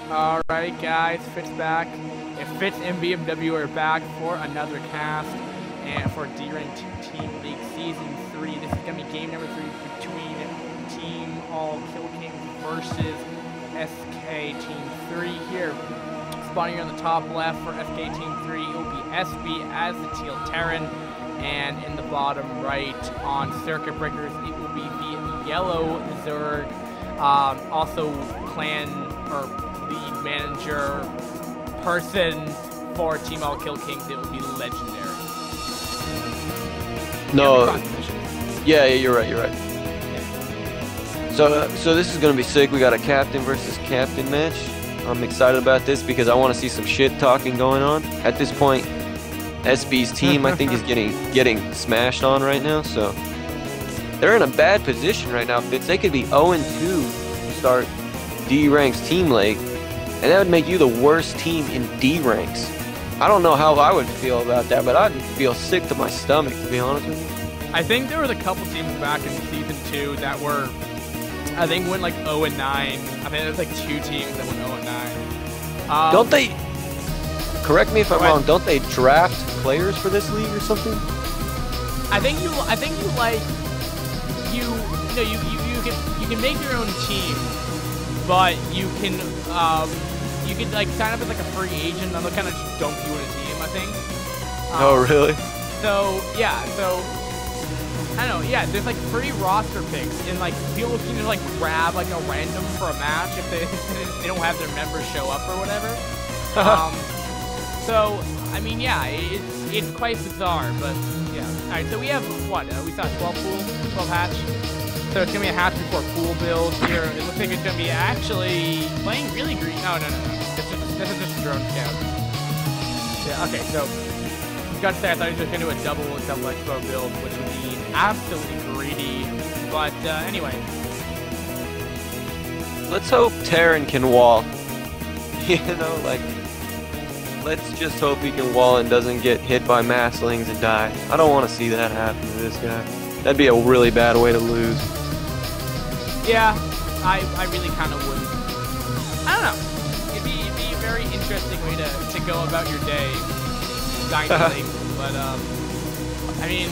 Alright guys, Fitz back. If Fitz and BMW are back for another cast and for D-Rank Team League Season 3. This is going to be game number 3 between Team All Kill King versus SKT3 here. Spawning here on the top left for SKT3, it will be SBee as the Teal Terran, and in the bottom right on Circuit Breakers, it will be the Yellow Zerg. Also clan or lead manager person for Team All Kill Kings, it will be Legendary. No. Yeah, you're right. Yeah. So this is gonna be sick. We got a captain versus captain match. I'm excited about this because I want to see some shit talking going on. At this point, SB's team I think is getting smashed on right now. So they're in a bad position right now. Fitz, they could be 0-2 to start D ranks team leg, and that would make you the worst team in D ranks. I don't know how I would feel about that, but I'd feel sick to my stomach, to be honest with you. I think there was a couple teams back in Season 2 that were, I think, went like 0-9. I think there's like 2 teams that went 0-9. Don't they, correct me if I'm wrong, don't they draft players for this league or something? I think you can make your own team, but you can like sign up as like a free agent and they'll kind of just dump you in a team, I think. Oh really? So yeah, I don't know, yeah, there's like free roster picks, and like people can just like grab like a random for a match if they don't have their members show up or whatever. So I mean, yeah, it's quite bizarre, but yeah. All right, so we have what? We saw 12 hatch. So it's gonna be a hatch before pool build here. It looks like it's gonna be actually playing really green. No. This is just a drone scout. Yeah. Okay. So got to say, I thought he was just gonna do a double expo build, which would be absolutely greedy. But anyway, let's hope Terran can wall. You know, like, let's just hope he can wall and doesn't get hit by masslings and die. I don't want to see that happen to this guy. That'd be a really bad way to lose. Yeah, I really kind of wouldn't. I don't know. It'd be a very interesting way to go about your day, dynamically. But I mean,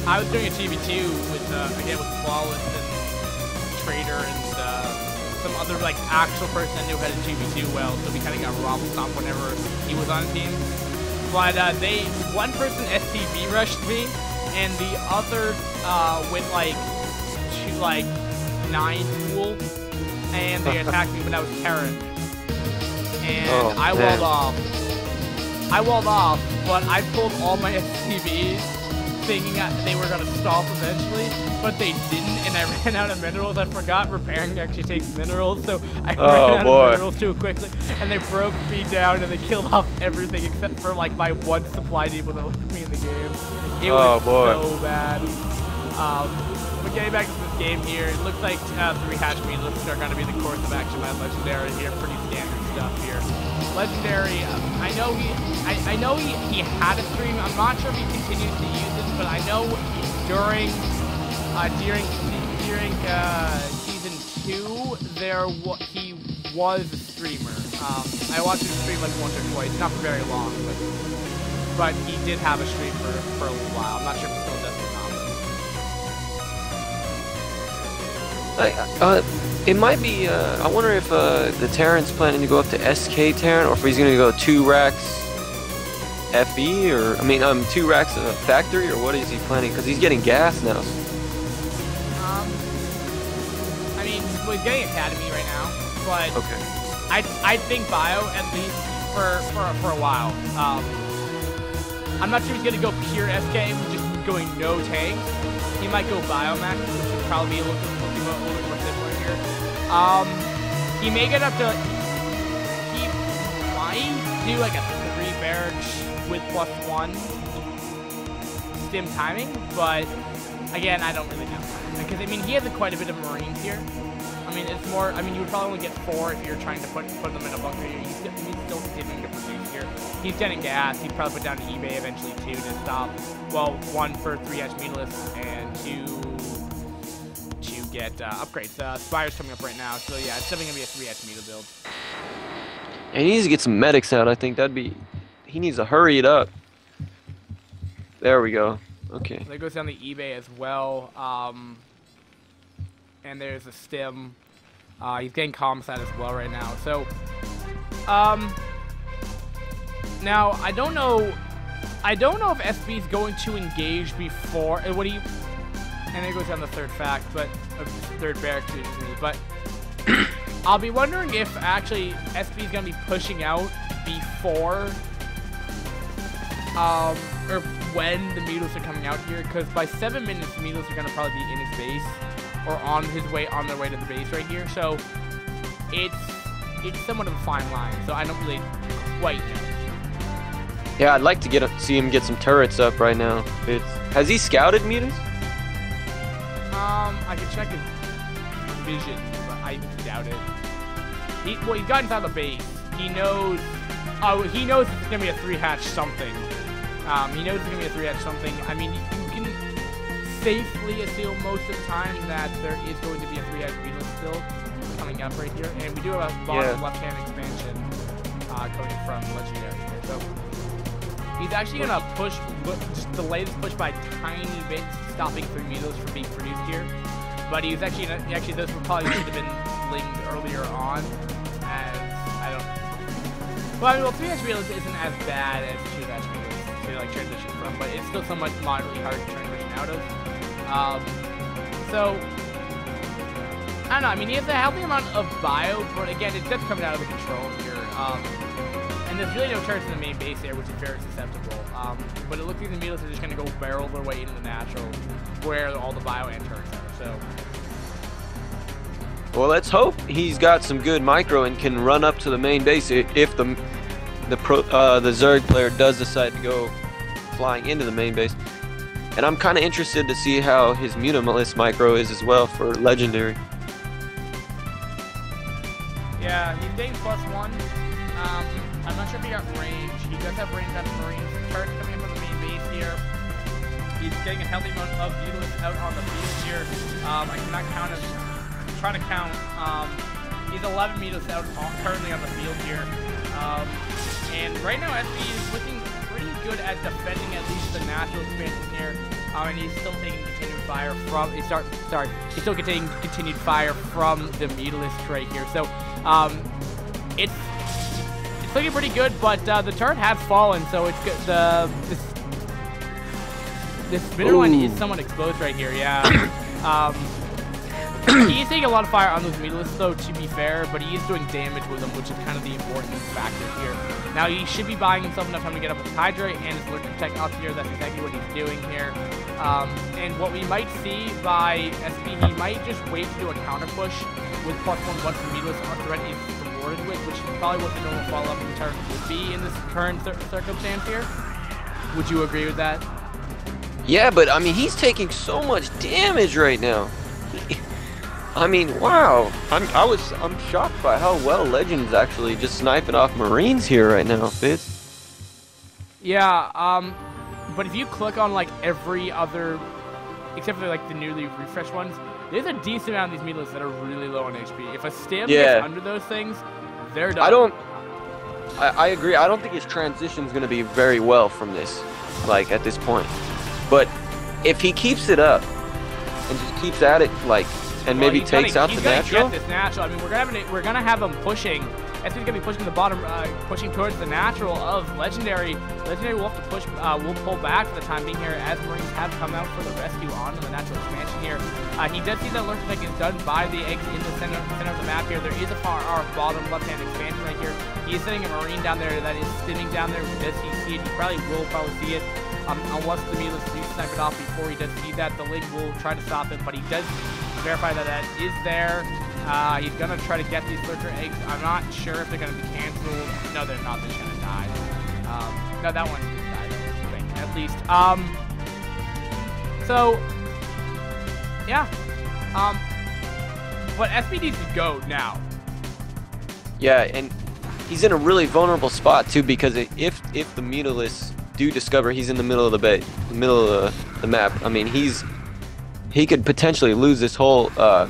I was doing a TV2 with again with Flawless and Trader and some other like actual person I knew how to TV2 well, so we kind of got Robble Stomp whenever he was on the team. But one person STV rushed me, and the other went like 9 pool, and they attacked me, but I was Terran, and I walled off, but I pulled all my STVs thinking they were gonna stop eventually, but they didn't, and I ran out of minerals. I forgot repairing actually takes minerals, so I ran out of minerals too quickly, and they broke me down, and they killed off everything except for like my one supply depot that left me in the game. It was so bad. But getting back to this game here, it looks like 3 hatch meatlets are going to be the course of action by Legendary here. Pretty standard stuff here. Legendary, I know he had a stream. I'm not sure if he continues to use it, but I know during Season 2 he was a streamer. I watched him stream like once or twice, not for very long, but he did have a stream for a little while. I'm not sure if he still does or not. It might be, I wonder if the Terran's planning to go up to SK Terran, or if he's going to go 2 racks FE, or, 2 racks factory, or what is he planning? Because he's getting gas now. Well, he's getting Academy right now, but okay. I think Bio, at least, for a while. I'm not sure he's going to go pure SK, just going no tank. He might go Biomax, which would probably be a little bit more similar here. He may get up to, he might do like a 3 barrage with +1 stim timing, but again, I don't really know. Because, he has quite a bit of Marines here. It's more, you would probably only get 4 if you're trying to put them in a bunker here. He's still continuing to produce here. He's getting gas. He'd probably put down to eBay eventually, too, to stop, well, 1 for 3 hatch meatless, and 2 to get upgrades. Spire's coming up right now, so yeah, it's definitely going to be a 3 hatch meal build. And he needs to get some medics out. I think that'd be. He needs to hurry it up. There we go. Okay. That goes down the eBay as well. And there's a stim. He's getting Comsat as well right now. So, now I don't know if SB is going to engage before. And it goes down the third fact, but third barracks, excuse me. But I'll be wondering if actually SB is going to be pushing out before, or when the Needles are coming out here, because by 7 minutes the Needles are going to probably be in his base or on their way to the base right here. So it's somewhat of a fine line. So I don't really quite know. Yeah, I'd like to see him get some turrets up right now. Has he scouted Mutas? I can check his vision, but I doubt it. Well, he's got inside the base. He knows. Oh, he knows it's gonna be a 3-hatch something. He knows it's gonna be a 3-hatch something. I mean, you can safely assume most of the time that there is going to be a 3-hatch Beetle still coming up right here, and we do have a bottom left-hand expansion coming from Legendary here. So he's actually gonna just delay this push by tiny bits, stopping 3 Beetles from being produced here. But he's actually those would probably should have been linked earlier on, as I don't. Well, I mean, 3-hatch Beetles isn't as bad as 2-hatch Beetles to like transition from, but it's still somewhat moderately hard to transition out of. So I don't know. I mean, he has a healthy amount of bio, but again, it's just coming out of the control here. And there's really no turrets in the main base there, which is very susceptible. But it looks like the Needles are just going to go barrel their way into the natural, where all the bio and turrets are. So, well, let's hope he's got some good micro and can run up to the main base if the Zerg player does decide to go flying into the main base. And I'm kind of interested to see how his Mutamalist micro is as well for Legendary. Yeah, he's getting +1. I'm not sure if he got range. He does have range on Marines. Turrets coming in from the main base here. He's getting a healthy amount of Beetles out on the field here. I cannot count him. Try to count. He's 11 Beetles out currently on the field here. And right now, SB is looking pretty good at defending at least the natural expansion here. And he's still taking continued fire from. He's still getting continued fire from the Beetlist right here. So, it's looking pretty good, but the turret has fallen, so it's good. This spinner line is somewhat exposed right here. Yeah. He's taking a lot of fire on those Beetlists, though, to be fair, but he is doing damage with them, which is kind of the important factor here. Now, he should be buying himself enough time to get up with Hydra and his Lurker Tech up here. That's exactly what he's doing here. And what we might see by SB, he might just wait to do a counter push with +1 once the Beetlist threat is rewarded with, which is probably what the normal follow-up in turn would be in this current circumstance here. Would you agree with that? Yeah, but I mean, he's taking so much damage right now. I mean, wow. I'm shocked by how well Legend's actually just sniping off Marines here right now, Fitz. Yeah, but if you click on like every other, except for like the newly refreshed ones, there's a decent amount of these Meatless that are really low on HP. If a stim gets under those things, they're done. I agree. I don't think his transition's going to be very well from this, like, at this point. But if he keeps it up and just keeps at it, like, and maybe takes out the natural. He's gonna get this natural. I mean, we're gonna have him pushing. SB's gonna be pushing the bottom, pushing towards the natural of Legendary. Legendary will have to push, will pull back for the time being here as Marines have come out for the rescue on the natural expansion here. He does see that Lurker Tech is done by the eggs in the center of the map here. There is a bottom left-hand expansion right here. He is sending a Marine down there that is spinning down there. Does he see it? He probably will see it. Unless the Meatless do snipe it off before he does see that, the Link will try to stop him, but he does verify that that is there. He's gonna try to get these Lurker eggs. I'm not sure if they're gonna be canceled. No, they're not. They're just gonna die. No, that one just died, I think, at least. So, yeah. But SB needs to go now. Yeah, and he's in a really vulnerable spot too, because if the Mutalists do discover he's in the middle of the the map, I mean, he could potentially lose this whole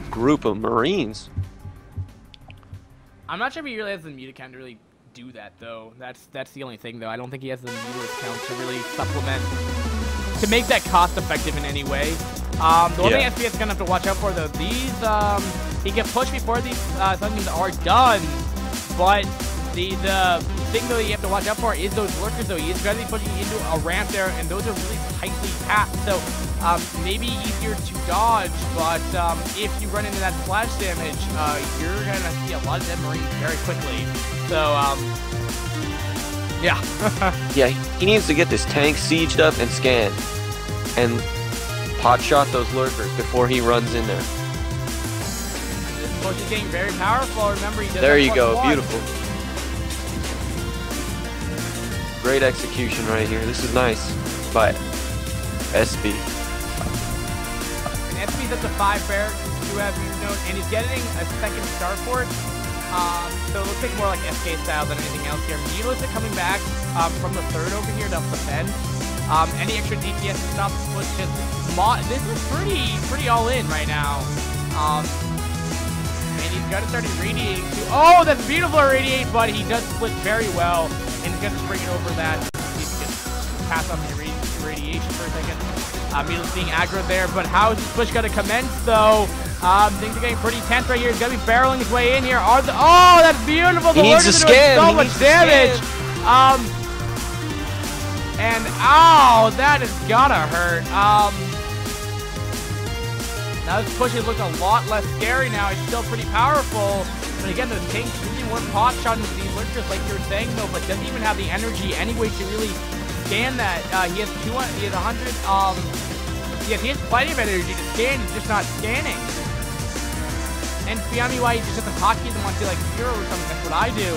group of Marines. I'm not sure if he really has the meat account to really do that though. That's the only thing though. I don't think he has the Needless count to really supplement to make that cost effective in any way. The one thing SBS is gonna have to watch out for though, these he can push before these things are done, but the thing though you have to watch out for is those lurkers though. He is gonna be pushing into a ramp there, and those are really tightly packed. So maybe easier to dodge, but if you run into that splash damage, you're gonna see a lot of dead Marines very quickly. So yeah. Yeah, he needs to get this tank sieged up and scanned, and pot shot those lurkers before he runs in there. This push is getting very powerful. Remember, he does there you go, +1. beautiful. Great execution right here. This is nice by SB. And SB's at the 5 bear, you have you know, and he's getting a second starport. So it looks like more like SK style than anything else here. Needless are coming back from the 3rd over here to defend. Any extra DPS to stop the push. This is pretty all in right now. And he's got to start irradiating too. Oh, that's beautiful irradiate, but he does split very well. And he's going to bring it over that. He can pass off the irradiation for a second. Needless being aggro there, but how is this push going to commence though? Things are getting pretty tense right here. He's going to be barreling his way in here. Oh, that's beautiful. He needs to scan. So much damage. And ow, that has gotta hurt. Now this push has looked a lot less scary now. It's still pretty powerful. But again, those tanks really weren't pot shot into these lurkers like you were saying though, but doesn't even have the energy anyway to really scan that. He has 200, he has 100, yes, he has plenty of energy to scan, he's just not scanning. And beyond me why he just doesn't hotkey and wants to do like 0 or something, that's what I do.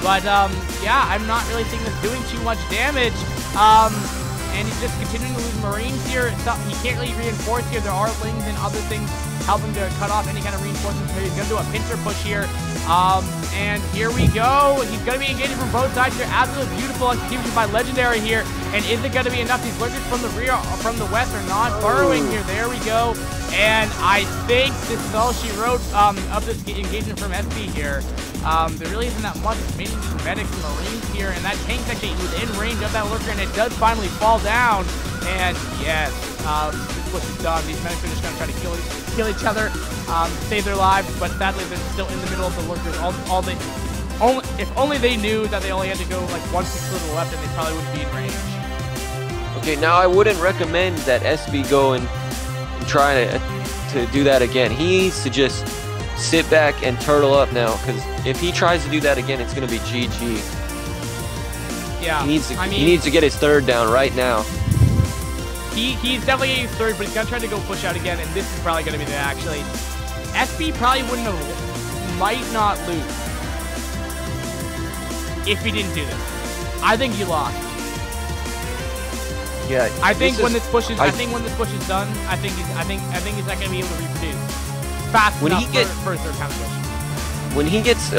But yeah, I'm not really seeing this doing too much damage. And he's just continuing to lose Marines here. He can't really reinforce here. There are lings and other things helping to cut off any kind of reinforcements. He's going to do a pincer push here. And here we go. He's going to be engaging from both sides here. Absolutely beautiful execution by Legendary here. And is it going to be enough? These lurkers from the rear, from the west are not burrowing here. There we go. And I think this is all she wrote of this engagement from SB here. There really isn't that much. It's mainly just medics and Marines here, and that tank's actually within range of that lurker, and it does finally fall down. And yes, this push is done. These medics are just going to try to kill each other, save their lives, but sadly they're still in the middle of the lurkers. If only they knew that they only had to go like 1 pixel to the left, and they probably wouldn't be in range. Okay, now I wouldn't recommend that SB go and try to do that again. He needs to just sit back and turtle up now, because if he tries to do that again, it's going to be GG. Yeah, he needs to get his 3rd down right now. He's definitely getting his 3rd, but he's going to try to go push out again, and this is probably going to be the actually. SB probably might not lose if he didn't do this. I think he lost. Yeah, I think when this push is done, I think he's not going to be able to reproduce fast enough for a 3rd kind of push. When he gets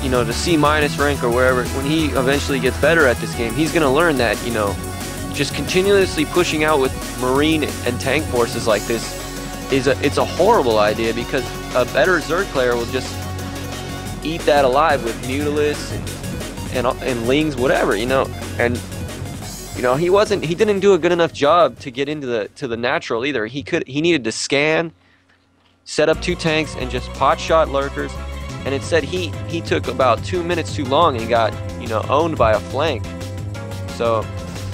you know, to C- rank or wherever, when he eventually gets better at this game, he's gonna learn that, you know, just continuously pushing out with Marine and tank forces like this it's a horrible idea, because a better Zerg player will just eat that alive with Mutalists and Lings, whatever, you know. And you know, he didn't do a good enough job to get into the natural either. He needed to scan, set up 2 tanks, and just pot shot lurkers. And it said he took about 2 minutes too long and got, you know, owned by a flank. So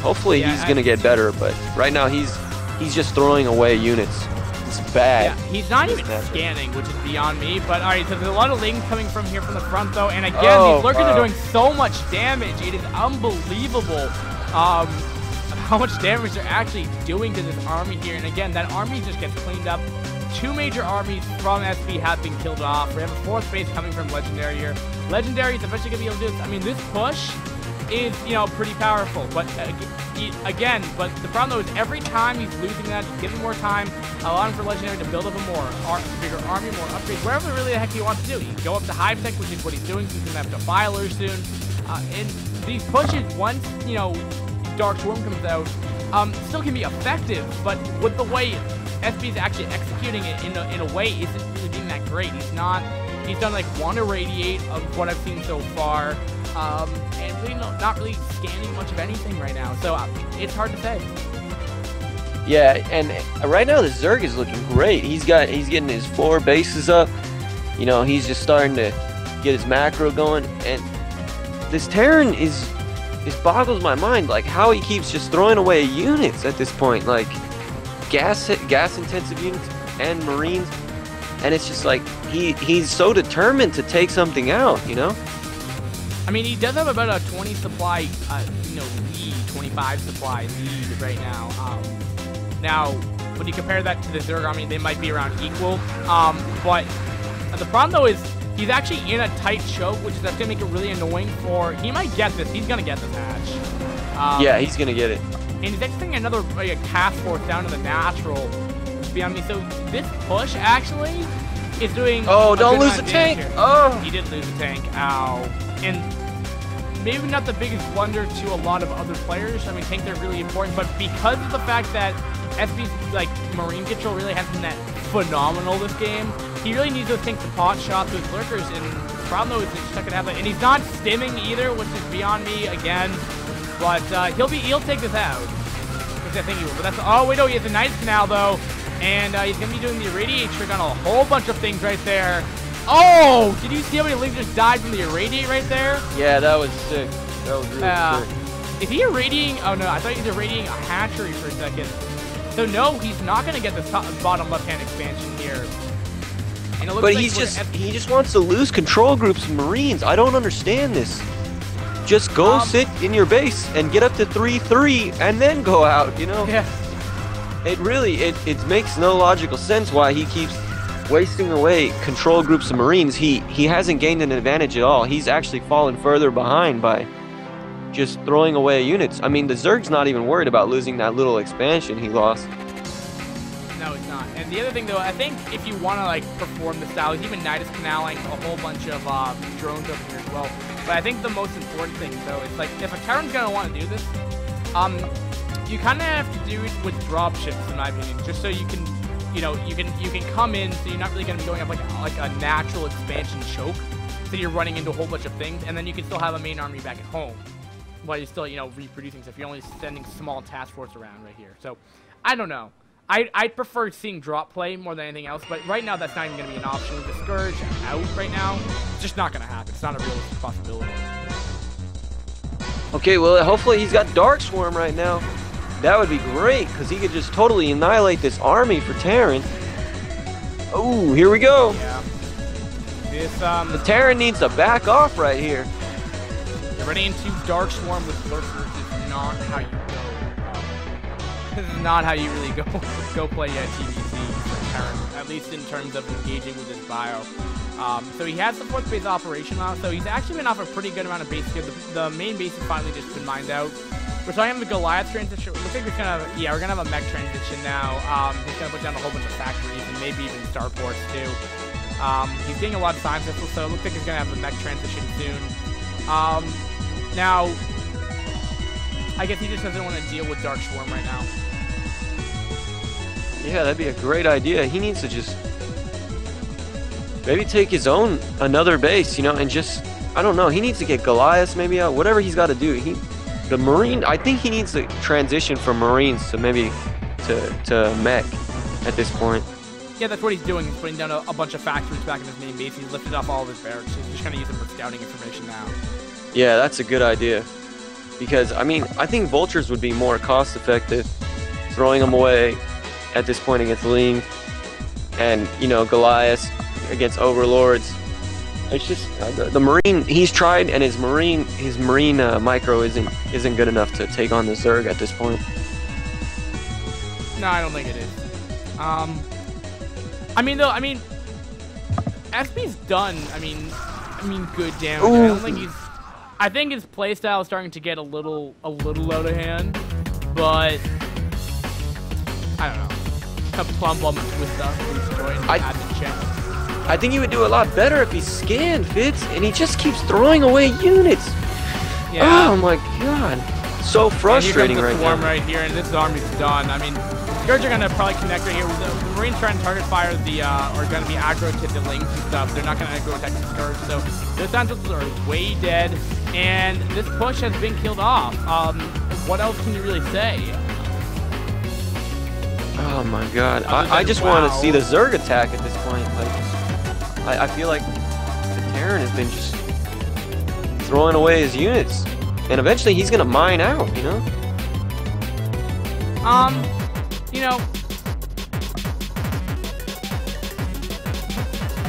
hopefully he's gonna get better, but right now he's just throwing away units. It's bad. Yeah, he's not even scanning, which is beyond me. But all right, so there's a lot of lings coming from here from the front though, and again these lurkers are doing so much damage. It is unbelievable how much damage they're actually doing to this army here. And again, that army just gets cleaned up. 2 major armies from SB have been killed off. We have a 4th base coming from Legendary here. Legendary is eventually going to be able to do this. I mean, this push is, you know, pretty powerful. But again, but the problem though is every time he's losing that, he's giving more time, allowing for Legendary to build up a bigger army, more upgrades, wherever really the heck he wants to do. He can go up to Hive Tech, which is what he's doing. He's going to have Defilers soon. And these pushes, once, you know, Dark Swarm comes out, still can be effective, but with the way SB's actually executing it in a way isn't really being that great. He's done like 1 irradiate of what I've seen so far. and really not really scanning much of anything right now. So it's hard to say. Yeah, and right now the Zerg is looking great. He's getting his 4 bases up. You know, he's just starting to get his macro going, and this Terran is boggles my mind, like how he keeps just throwing away units at this point, like gas intensive units and Marines, and it's just like he's so determined to take something out, you know. I mean, he does have about a 20 supply, lead, 25 supply lead right now. Now, when you compare that to the Zerg army, they might be around equal. But the problem though is he's actually in a tight choke, which is that's gonna make it really annoying for. He might get this. He's gonna get this hatch. Yeah, he's gonna get it. And he's expecting another task force down to the natural. Beyond me, so this push actually is doing. Oh, don't lose the tank! Oh, he did lose the tank. Ow. And maybe not the biggest blunder to a lot of other players. I mean, tanks are really important, but because of the fact that SB's Marine control really hasn't been that phenomenal this game, he really needs those tanks to pot shot those lurkers. And the problem though is he's not gonna have that, and he's not stimming either, which is beyond me again. But he'll take this out, which I think he will. But that's wait, no, he has a nice canal though, and he's gonna be doing the irradiate trick on a whole bunch of things right there. Oh, did you see how many Lings just died from the irradiate right there? Yeah, that was sick. That was really sick. Is he irradiating? Oh no, I thought he was irradiating a hatchery for a second. So no, he's not gonna get this bottom left-hand expansion here. And it looks but like he just wants to lose control groups and Marines. I don't understand this. Just go sit in your base and get up to 3-3 and then go out, you know? Yeah. It really, it makes no logical sense why he keeps wasting away control groups of Marines. He hasn't gained an advantage at all. He's actually fallen further behind by just throwing away units. I mean, the Zerg's not even worried about losing that little expansion he lost. No, it's not. And the other thing, though, I think if you want to perform the style, even Nidus canaling a whole bunch of drones over here as well. But I think the most important thing, though, is if a Terran's gonna want to do this, you kind of have to do it with dropships, in my opinion, just so you can, you can come in, so you're not really gonna be going up like a natural expansion choke, so you're running into a whole bunch of things, and then you can still have a main army back at home, while you're still, reproducing stuff. You're only sending small task force around right here. So, I don't know. I'd prefer seeing drop play more than anything else, but right now that's not even going to be an option. With the Scourge out right now, it's just not going to happen. It's not a realistic possibility. Okay, well, hopefully he's got Dark Swarm right now. That would be great, because he could just totally annihilate this army for Terran. Oh, here we go. Yeah. The Terran needs to back off right here. Running into Dark Swarm with Lurkers is not how you go. This is not how you really go play TVC for Terran, at least in terms of engaging with his bio. So he has the 4th base operation now, so he's actually been off a pretty good amount of base here. The main base has finally just been mined out. We're talking about the Goliath transition. Looks like we're gonna have a mech transition now. He's gonna put down a whole bunch of factories and maybe even starports too. He's getting a lot of time pistols, so it looks like he's gonna have the mech transition soon. Now, I guess he just doesn't want to deal with Dark Swarm right now. Yeah, that'd be a great idea. He needs to just maybe take his own another base, and just, I don't know, he needs to get Goliath maybe out, whatever he's got to do. The Marine, I think he needs to transition from Marines to maybe to mech at this point. Yeah, that's what he's doing. He's putting down a bunch of factories back in his main base. He's lifted off all of his barracks. He's just going to use them for scouting information now. Yeah, that's a good idea. Because, I mean, I think Vultures would be more cost-effective, throwing them away at this point against Ling, and, Goliath against Overlords. It's just, the Marine, he's tried, and his Marine micro isn't good enough to take on the Zerg at this point. No, I don't think it is. SB's done, good damage. Ooh. I don't think I think his playstyle is starting to get a little out of hand, but I don't know. A plumb bum twist up, I think he would do a lot better if he scanned, Fitz, and he just keeps throwing away units. Yeah. Oh my god. So frustrating right now. Right here, and this army's done. I mean, Scourge are gonna probably connect right here. The Marines trying to target fire the are gonna be aggro to the links and stuff. They're not gonna aggro attack the Scourge, so those Sentinels are way dead, and this push has been killed off. What else can you really say? Oh my god. I just want to see the Zerg attack at this point. Like, I feel like the Terran has been just throwing away his units. And eventually he's gonna mine out, you know? You know,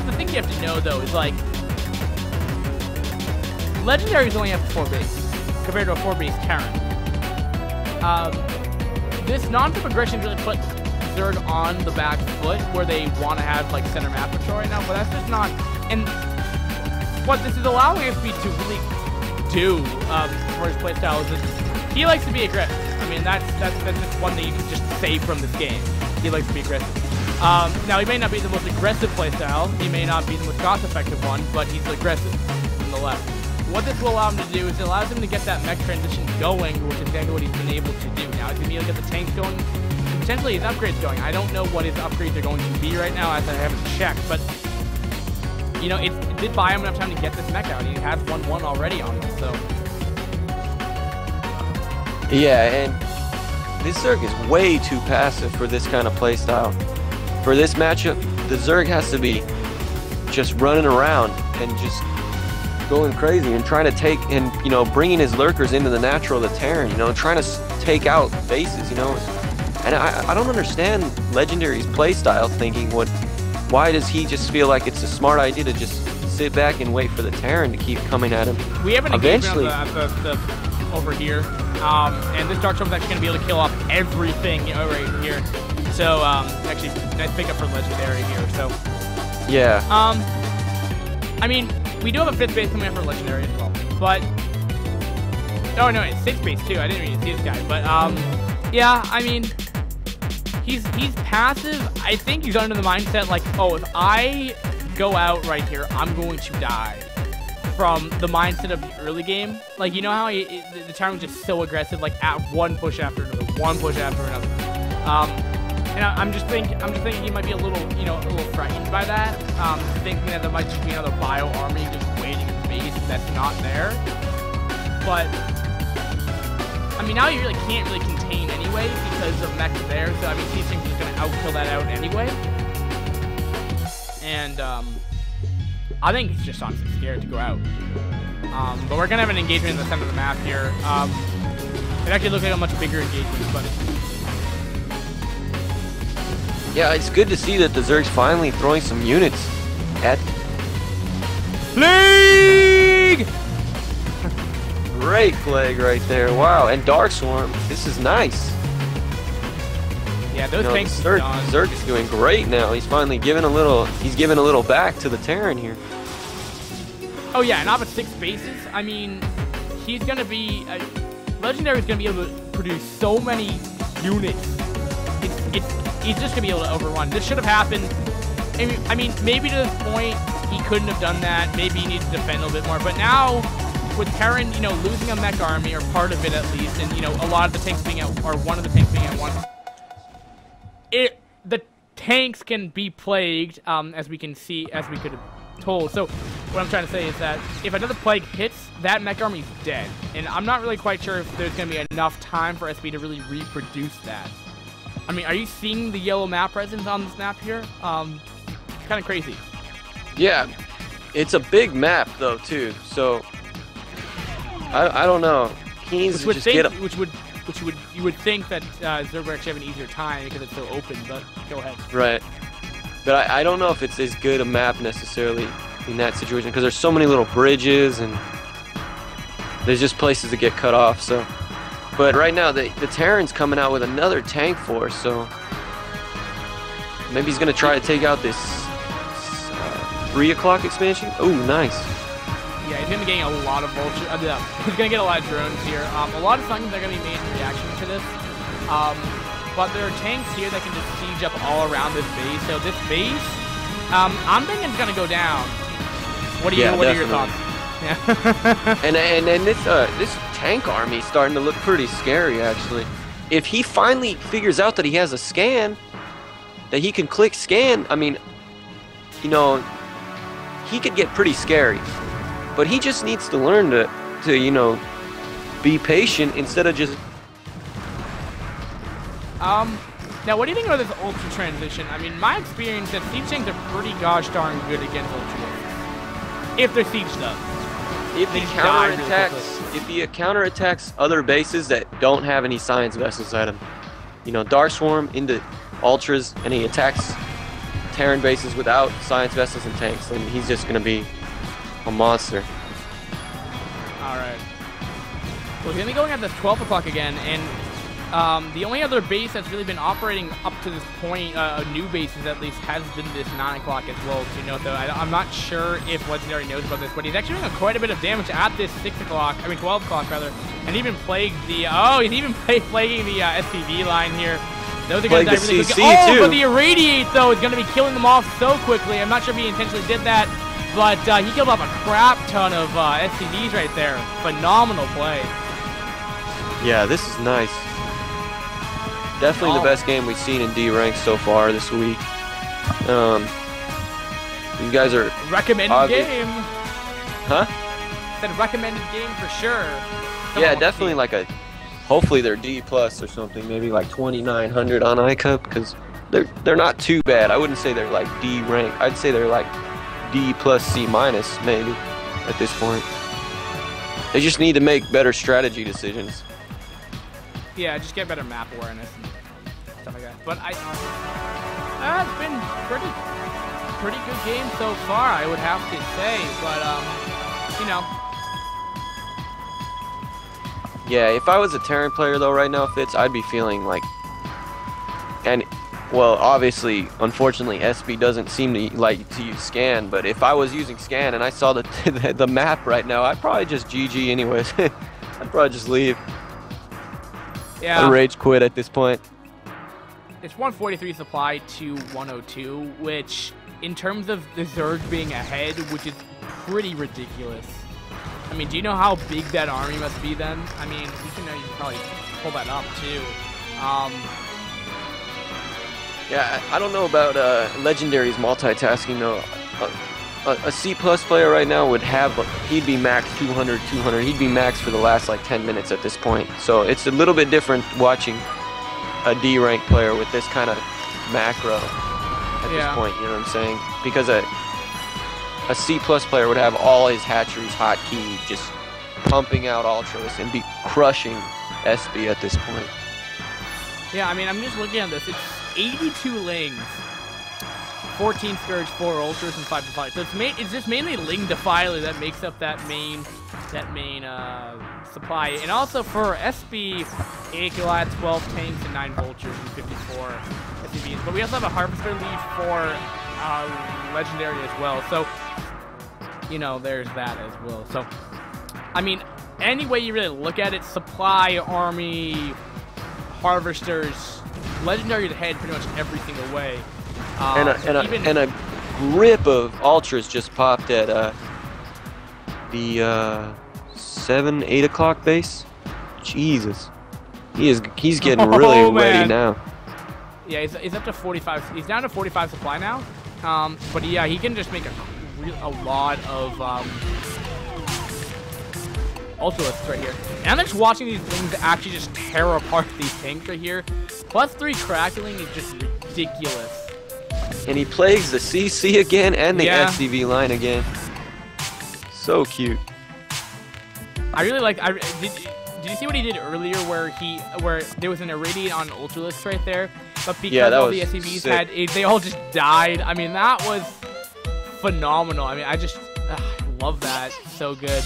the thing you have to know though is like, Legendaries only have 4 bases compared to a 4-base Terran. This non-flip aggression really put Zerg on the back foot where they want to have like center map patrol right now, but that's just not. And what this is allowing SB to really do for his playstyle is that he likes to be aggressive. I mean, that's just one thing you can just say from this game. He likes to be aggressive. Now, he may not be the most aggressive playstyle. He may not be the most cost-effective one, but he's aggressive nonetheless. What this will allow him to do is it allows him to get that mech transition going, which is exactly what he's been able to do. Now, he's going to be able to get the tanks going, and potentially his upgrades going. I don't know what his upgrades are going to be right now, as I haven't checked, but you know, it did buy him enough time to get this mech out. He has 1-1 already on this, so. Yeah, and this Zerg is way too passive for this kind of playstyle. For this matchup, the Zerg has to be just running around and just going crazy and trying to take and, you know, bringing his lurkers into the natural of the Terran, you know, trying to take out bases, you know. And I don't understand Legendary's playstyle thinking why does he just feel like it's a smart idea to just sit back and wait for the Terran to keep coming at him? We have an engagement over here, and this Dark Storm is actually going to be able to kill off everything right here. So, actually, nice pickup for Legendary here, so. Yeah. I mean, we do have a 5th base coming up for Legendary as well, but. Oh, no, it's 6th base too. I didn't even see this guy, but, yeah, I mean. He's passive. I think he's under the mindset like, oh, if I go out right here, I'm going to die. From the mindset of the early game, like, you know how the Terran was just so aggressive, like at one push after another, one push after another. And I'm just thinking he might be a little, you know, a little frightened by that. Thinking that there might just be another bio army just waiting in base that's not there. But I mean, now you really can't really contain anyway because the mech's there. So I mean, these things are just gonna outkill that out anyway. And I think he's just honestly scared to go out. But we're gonna have an engagement in the center of the map here. It actually looks like a much bigger engagement, but yeah, it's good to see that the Zerg's finally throwing some units at Plague! Great Plague right there. Wow, and Dark Swarm. This is nice. Yeah, those tanks. Zerg is doing great now. He's finally giving a little back to the Terran here. Oh yeah, and off at 6 bases, I mean, he's gonna be Legendary's gonna be able to produce so many units. He's just gonna be able to overrun. This should have happened. I mean, maybe to this point he couldn't have done that. Maybe he needs to defend a little bit more. But now, with Terran, you know, losing a mech army or part of it at least, and you know, a lot of the tanks being at, or one of the tanks being at one, the tanks can be plagued, as we can see, as we could have told. So what I'm trying to say is that if another plague hits, that mech army is dead, and I'm not really quite sure if there's gonna be enough time for SB to really reproduce that. I mean, are you seeing the yellow map presence on this map here? It's kind of crazy. Yeah, it's a big map though too. So I don't know. He needs to just get up. You would think that Zerg would actually have an easier time because it's so open. But go ahead. Right, but I don't know if it's as good a map necessarily in that situation because there's so many little bridges and there's just places to get cut off. So. But right now, the Terran's coming out with another tank force, so maybe he's going to try to take out this 3 o'clock expansion. Oh, nice. Yeah, he's going to be getting a lot of vultures. He's going to get a lot of drones here. A lot of things are going to be made in reaction to this. But there are tanks here that can just siege up all around this base. So this base, I'm thinking it's going to go down. What are your thoughts? Yeah. and this tank army is starting to look pretty scary, actually. If he finally figures out that he has a scan, that he can click scan, I mean, you know, he could get pretty scary. But he just needs to learn to you know, be patient instead of just... Now, what do you think about this Ultra transition? I mean, my experience is that siege tanks are pretty gosh darn good against Ultra. If they're siege stuff. If he counterattacks other bases that don't have any science vessels at him, you know, Dark Swarm into Ultras, and he attacks Terran bases without science vessels and tanks, then he's just gonna be a monster. Alright. Well, he's gonna be going at this 12 o'clock again, and the only other base that's really been operating up to this point, new bases at least, has been this 9 o'clock as well. So, you know, though, I'm not sure if Legendary knows about this, but he's actually doing quite a bit of damage at this 6 o'clock, I mean 12 o'clock rather, and even plagued the, he's even plaguing the SPV line here. Those are going to die really quickly. Oh, but the Irradiate, though, is going to be killing them off so quickly. I'm not sure if he intentionally did that, but he killed off a crap ton of SCVs right there. Phenomenal play. Yeah, this is nice. Definitely the best game we've seen in D rank so far this week. You guys are recommended game. Huh? Said recommended game for sure. Yeah, definitely like a. Hopefully they're D plus or something. Maybe like 2900 on iCup, because they're not too bad. I wouldn't say they're like D rank. I'd say they're like D plus C minus maybe at this point. They just need to make better strategy decisions. Yeah, just get better map awareness and stuff like that. But it's been pretty good game so far, I would have to say. But you know. Yeah, if I was a Terran player though right now, Fitz, I'd be feeling like, and well, obviously, unfortunately, SB doesn't seem to like to use scan. But if I was using scan and I saw the map right now, I'd probably just GG anyways. I'd probably just leave. Yeah. I'd rage quit at this point. It's 143 supply to 102, which, in terms of the Zerg being ahead, which is pretty ridiculous. I mean, do you know how big that army must be then? I mean, you can probably pull that up too. Yeah, I don't know about Legendary's multitasking though. A C plus player right now would have, he'd be max 200, 200. He'd be max for the last like 10 minutes at this point. So it's a little bit different watching a D rank player with this kind of macro at this point. You know what I'm saying? Because a C plus player would have all his hatcheries hotkey, just pumping out ultras and be crushing SB at this point. Yeah, I mean, I'm just looking at this. It's 82 Lings, 14 Scourge, 4 Ultras, and 5 Defiler. So it's just mainly Ling Defiler that makes up that main supply. And also for SB, 8 Goliath, 12 Tanks, and 9 Vultures, and 54 SCVs. But we also have a Harvester lead for Legendary as well. So, you know, there's that as well. So, I mean, any way you really look at it, supply, army, Harvesters, Legendary to head pretty much every single way. And a grip of ultras just popped at the 7, 8 o'clock base. Jesus, he's getting really ready now. Yeah, he's up to 45. He's down to 45 supply now. But yeah, he can just make a lot of ultralists right here. And I'm just watching these things actually just tear apart these tanks right here. +3 crackling is just ridiculous. And he plays the CC again and the SCV line again. So cute. I really like. Did you see what he did earlier, where there was an Irradiate on Ultralist right there, but because all the SCVs they all just died. I mean, that was phenomenal. I mean, I just love that. So good.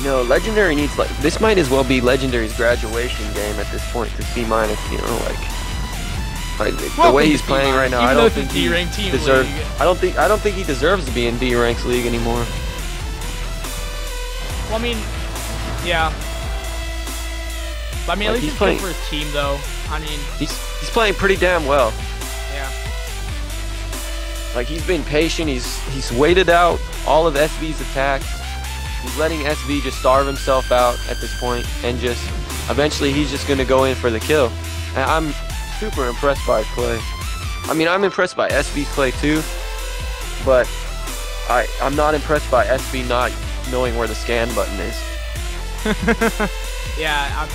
No, Legendary needs, like, this might as well be Legendary's graduation game at this point to C minus, you know, like the way he's playing right now. I don't think he deserves. I don't think he deserves to be in D ranks league anymore. Well, I mean, yeah. But I mean, at least he's playing for his team, though. I mean, he's playing pretty damn well. Yeah. Like, he's been patient. He's waited out all of SB's attacks. He's letting SB just starve himself out at this point, and just eventually he's just gonna go in for the kill. And I'm super impressed by play. I mean, I'm impressed by SB's play too, but I'm not impressed by SB not knowing where the scan button is. Yeah,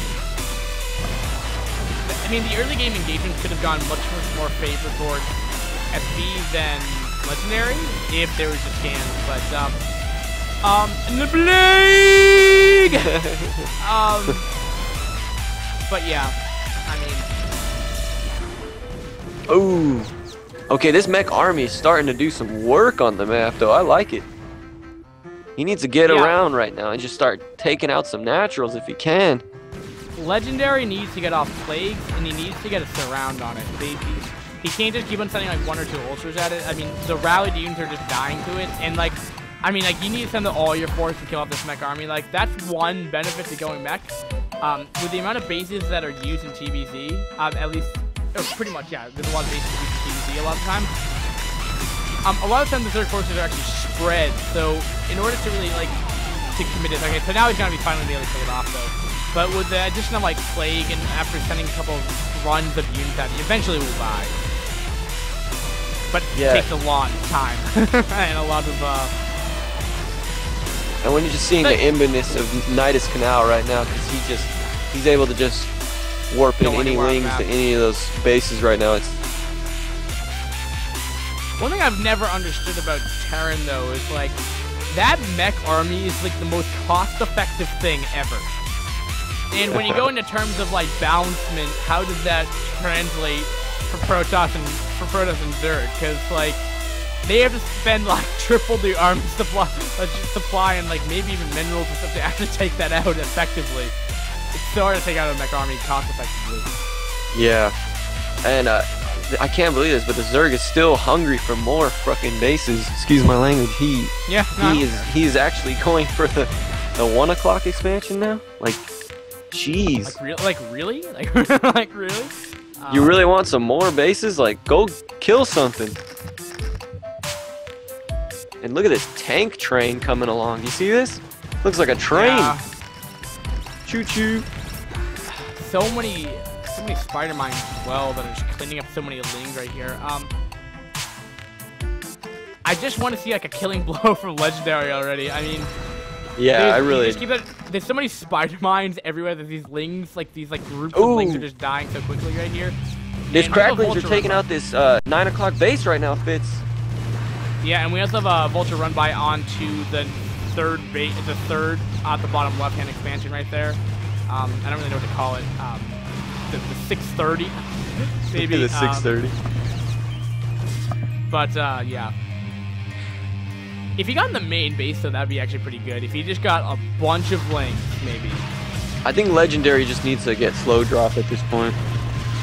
I mean, the early game engagement could have gone much more favor towards SB than Legendary if there was a scan, but in the blade. But yeah, I mean. Oh, okay. This mech army is starting to do some work on the map, though. I like it. He needs to get around right now and just start taking out some naturals if he can. Legendary needs to get off Plagues, and he needs to get a surround on it. He can't just keep on sending like 1 or 2 ultras at it. I mean, the rally units are just dying to it, and like, I mean, like, you need to send all your force to kill off this mech army. Like, that's one benefit to going mech. With the amount of bases that are used in TBZ, at least, or pretty much, yeah, there's a lot of bases used in TBZ a lot of times. A lot of times the third forces are actually spread, so in order to really, like, to commit it, okay, so now he's gonna be finally able to kill it off, though. But with the addition of, like, Plague, and after sending a couple of runs of units at it, eventually will die. But it takes a lot of time, and a lot of, And when you're just seeing the imbiness of Nidus Canal right now, because he's able to just warp in any wings to any of those bases right now. It's one thing I've never understood about Terran, though, is like that mech army is like the most cost-effective thing ever. And when you go into terms of like balancement, how does that translate for Protoss and Zerg? Because like they have to spend like triple the army supply and like maybe even minerals and stuff to actually take that out effectively. It's so hard to take out a mech army cost effectively. Yeah, and I can't believe this, but the Zerg is still hungry for more fucking bases. Excuse my language. He is actually going for the 1 o'clock expansion now. Like, jeez. Like really? Like really? You really want some more bases? Like, go kill something. And look at this tank train coming along. You see this? Looks like a train. Yeah. Choo choo. So many spider mines as well that are just cleaning up so many lings right here. I just want to see like a killing blow from Legendary already. I mean, yeah, there's so many spider mines everywhere that these lings, like these like groups of lings, are just dying so quickly right here. These cracklings are taking out this 9 o'clock base right now, Fitz. Yeah, and we also have a Vulture run by onto the third at the bottom left-hand expansion right there. I don't really know what to call it. The 630, maybe. The 630. But yeah. If he got in the main base, though, that'd be actually pretty good. If he just got a bunch of links, maybe. I think Legendary just needs to get slow drop at this point.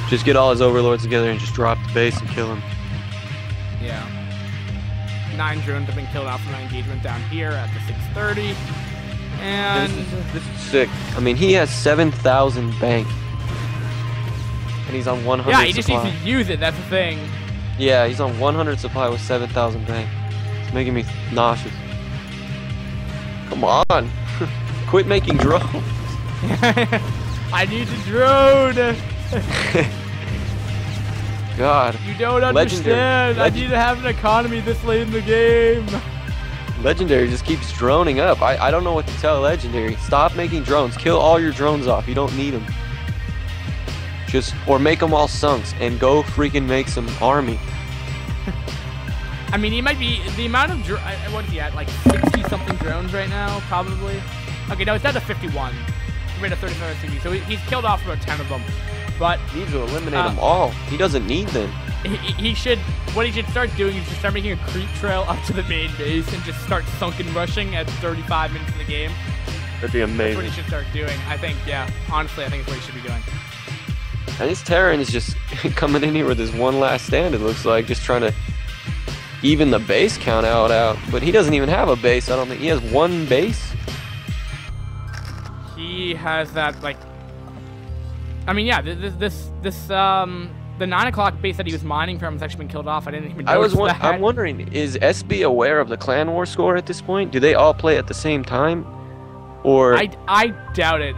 Just get all his overlords together and just drop the base and kill him. Yeah. 9 drones have been killed off from that engagement down here at the 630. And this is sick. I mean, he has 7,000 bank. And he's on 100 yeah, he just supply. needs to use it, that's the thing. Yeah, he's on 100 supply with 7,000 bank. It's making me nauseous. Come on. Quit making drones. I need a drone. God. You don't understand. I need to have an economy this late in the game. Legendary just keeps droning up. I don't know what to tell Legendary. Stop making drones. Kill all your drones off. You don't need them. Or make them all sunks and go freaking make some army. I mean, he might be the amount of what is he at? Like 60-something drones right now, probably. Okay, no, it's down to 51. We're at a 35 CV, so he's killed off about 10 of them. But he needs to eliminate them all. He doesn't need them. He should. What he should start doing is just start making a creep trail up to the main base and just start sunken rushing at 35 minutes of the game. That'd be amazing. That's what he should start doing. I think, yeah. Honestly, I think that's what he should be doing. And this Terran is just coming in here with his one last stand, it looks like, just trying to even the base count out. But he doesn't even have a base, I don't think. He has one base. He has that, like... I mean, yeah, the the 9 o'clock base that he was mining from has actually been killed off. I didn't even notice that. I'm wondering, is SB aware of the Clan War score at this point? Do they all play at the same time? Or I doubt it.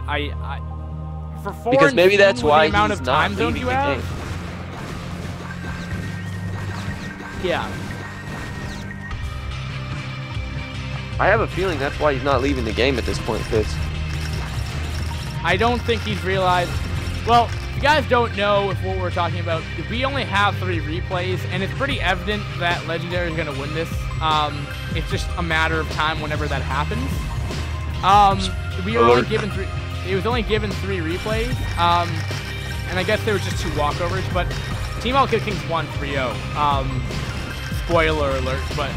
For 4 because and maybe 2, that's why the amount he's of not time zones leading you the have. game. Yeah. I have a feeling that's why he's not leaving the game at this point, Fitz. I don't think he's realized. Well, if you guys don't know if what we're talking about, we only have 3 replays, and it's pretty evident that Legendary is going to win this. It's just a matter of time whenever that happens. We were only given 3. It was only given 3 replays, and I guess there were just 2 walkovers. But Team All Kill Kings won 3-0. Spoiler alert, but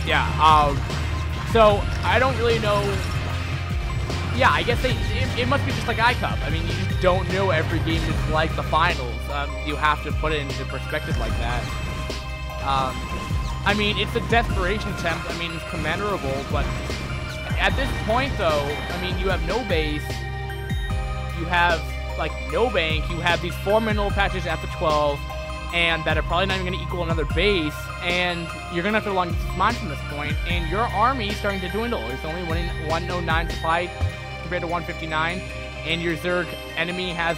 yeah. So I don't really know. Yeah, I guess it must be just like iCup. I mean, you just don't know every game is like the finals. You have to put it into perspective like that. I mean, it's a desperation attempt. I mean, it's commendable, but at this point, though, I mean, you have no base. You have, like, no bank. You have these 4 mineral patches after 12, and that are probably not even going to equal another base, and you're going to have to long mine from this point, and your army is starting to dwindle. It's only winning 109 supply compared to 159, and your Zerg enemy has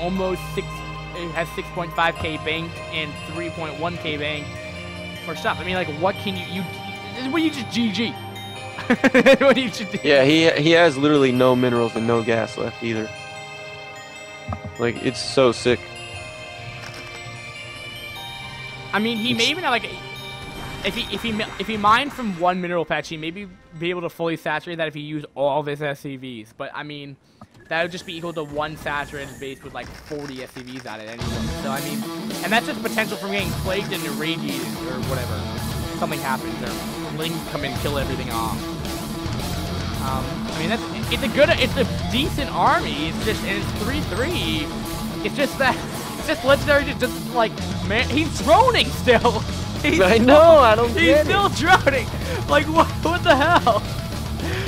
almost 6.5k banked and 3.1k banked for stuff. I mean, like, what can you what do you just GG? What do you do? Yeah, he has literally no minerals and no gas left either. Like, it's so sick. I mean, he may even have, like, if he mined from 1 mineral patch, he may be able to fully saturate that if he used all of his SCVs. But I mean, that would just be equal to 1 saturated base with like 40 SCVs on it anyway. So I mean, and that's just potential from getting plagued and irradiated or whatever. Something happens, or lings come and kill everything off. I mean, it's a decent army. It's just, and it's 3-3. It's just that. Just Legendary just like, man, he's droning still. I know, I don't get it. He's still droning. Like, what the hell?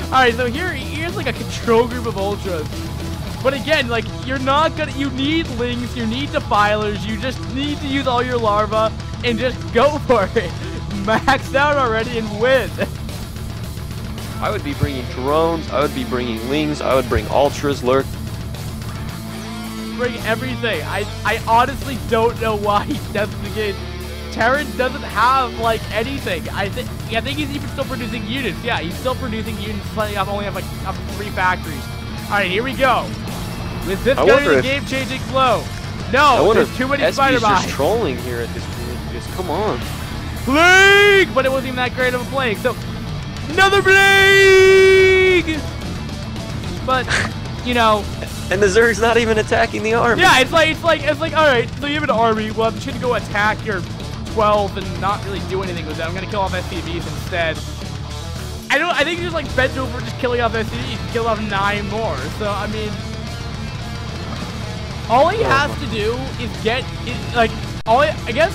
Alright, so here's like a control group of ultras. But again, like, you're not gonna, you need lings, you need defilers, you just need to use all your larvae and just go for it. Maxed out already and win. I would be bringing drones, I would be bringing lings, I would bring ultras, lurk. Bring everything. I honestly don't know why he doesn't again. Terran doesn't have like anything. I think he's even still producing units. Yeah, he's still producing units. Only have like up 3 factories. All right, here we go. Is this gonna be the game-changing flow? No, there's too many spider mines. Just trolling here at this point. Just come on. Plague, but it wasn't even that great of a plague. So another plague. But you know. And the Zerg's not even attacking the army. Yeah, it's like, all right, so you have an army. Well, I'm just gonna go attack your 12 and not really do anything with it. I'm gonna kill off SCVs instead. I think he's just like bent over just killing off SCVs, kill off 9 more. So I mean, all he has to do is I guess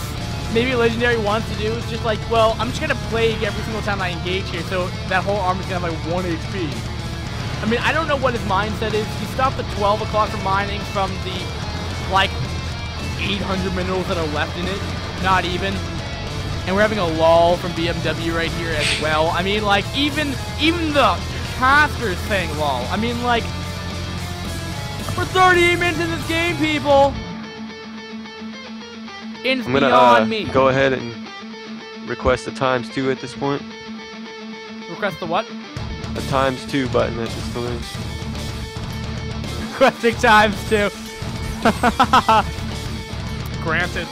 maybe Legendary wants to do is just like, well, I'm just gonna plague every single time I engage here, so that whole army's gonna have like 1 HP. I mean, I don't know what his mindset is. He stopped at 12 o'clock from mining from the, like, 800 minerals that are left in it. Not even. And we're having a lull from BMW right here as well. I mean, like, even the caster's saying lull. I mean, like, we're 38 minutes in this game, people. It's beyond me. Go ahead and request the ×2 at this point. Request the what? A ×2 button at this point. Requesting ×2. Granted.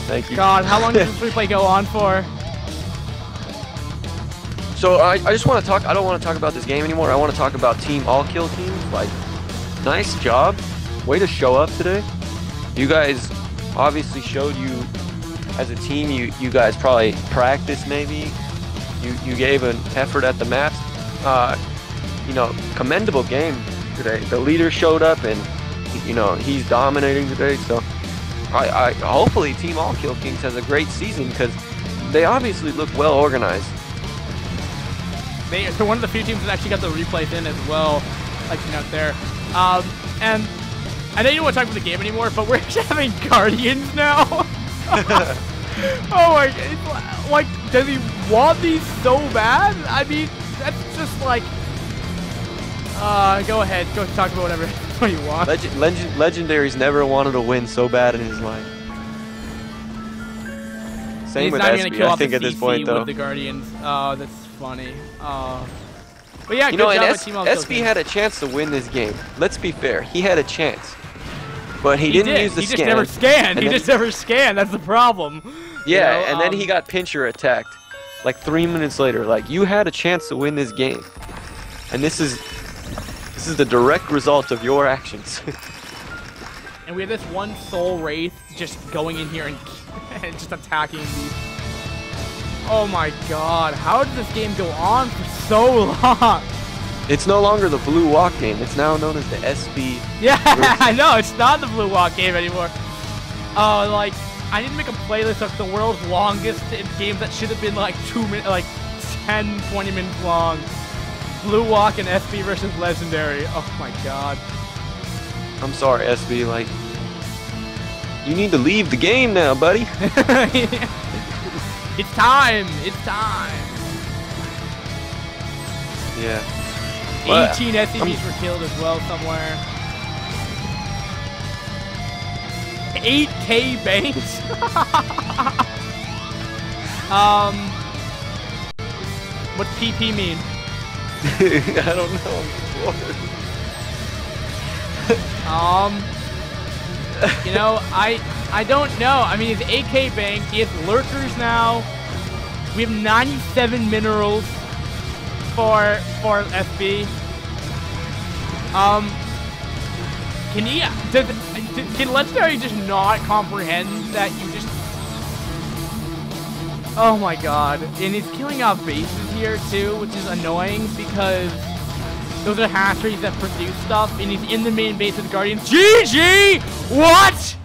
Thank you. God, how long does this replay go on for? So I just want to talk. I don't want to talk about this game anymore. I want to talk about Team All Kill Teams. Like, nice job. Way to show up today. You guys obviously showed you as a team. You guys probably practiced maybe. You gave an effort at the maps. You know, commendable game today. The leader showed up and you know he's dominating today. So I hopefully Team All Kill Kings has a great season because they obviously look well organized. They're one of the few teams that actually got the replays in as well. Like, you know, there. And I know you don't want to talk about the game anymore, but we're actually having Guardians now. Oh my god. Like, does he want these so bad? I mean, that's just like... go ahead. Go talk about whatever you want. Legendary's never wanted to win so bad in his life. Same with SB, I think, at this point, though. With the Guardians. Oh, that's funny. But yeah, you know, and Team SB had a chance to win this game. Let's be fair. He had a chance. But he didn't use the scan. He just never scanned. He just never scanned. That's the problem. Yeah, you know, and then he got pincher attacked. Like 3 minutes later. Like, you had a chance to win this game. And this is the direct result of your actions. And we have this one Soul Wraith just going in here and just attacking these. Oh my god, how did this game go on for so long? It's no longer the Blue Walk game, it's now known as the SB. Yeah, I know, it's not the Blue Walk game anymore. Oh, like, I need to make a playlist of the world's longest games that should have been like 2 minutes, like 10, 20 minutes long. Blue Walk and SB versus Legendary. Oh my god. I'm sorry, SB, like, you need to leave the game now, buddy. It's time! It's time! Yeah. 18 SCVs were killed as well somewhere. 8K banks? What's PP mean? I don't know. You know, I don't know. I mean, it's 8K bank. He has lurkers now. We have 97 minerals for SB. Can Legendary just not comprehend that you just... Oh my god. And he's killing off bases here too, which is annoying because those are hatcheries that produce stuff, and he's in the main base with the Guardians. GG! What?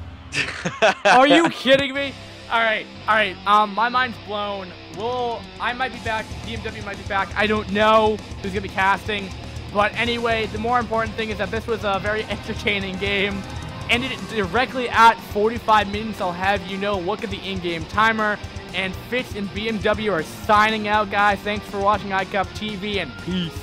Are you kidding me? Alright. My mind's blown. I might be back. BMW might be back. I don't know who's going to be casting. But anyway, the more important thing is that this was a very entertaining game. Ended directly at 45 minutes. I'll have you know. Look at the in-game timer. And Fitz and BMW are signing out, guys. Thanks for watching iCup TV, and peace.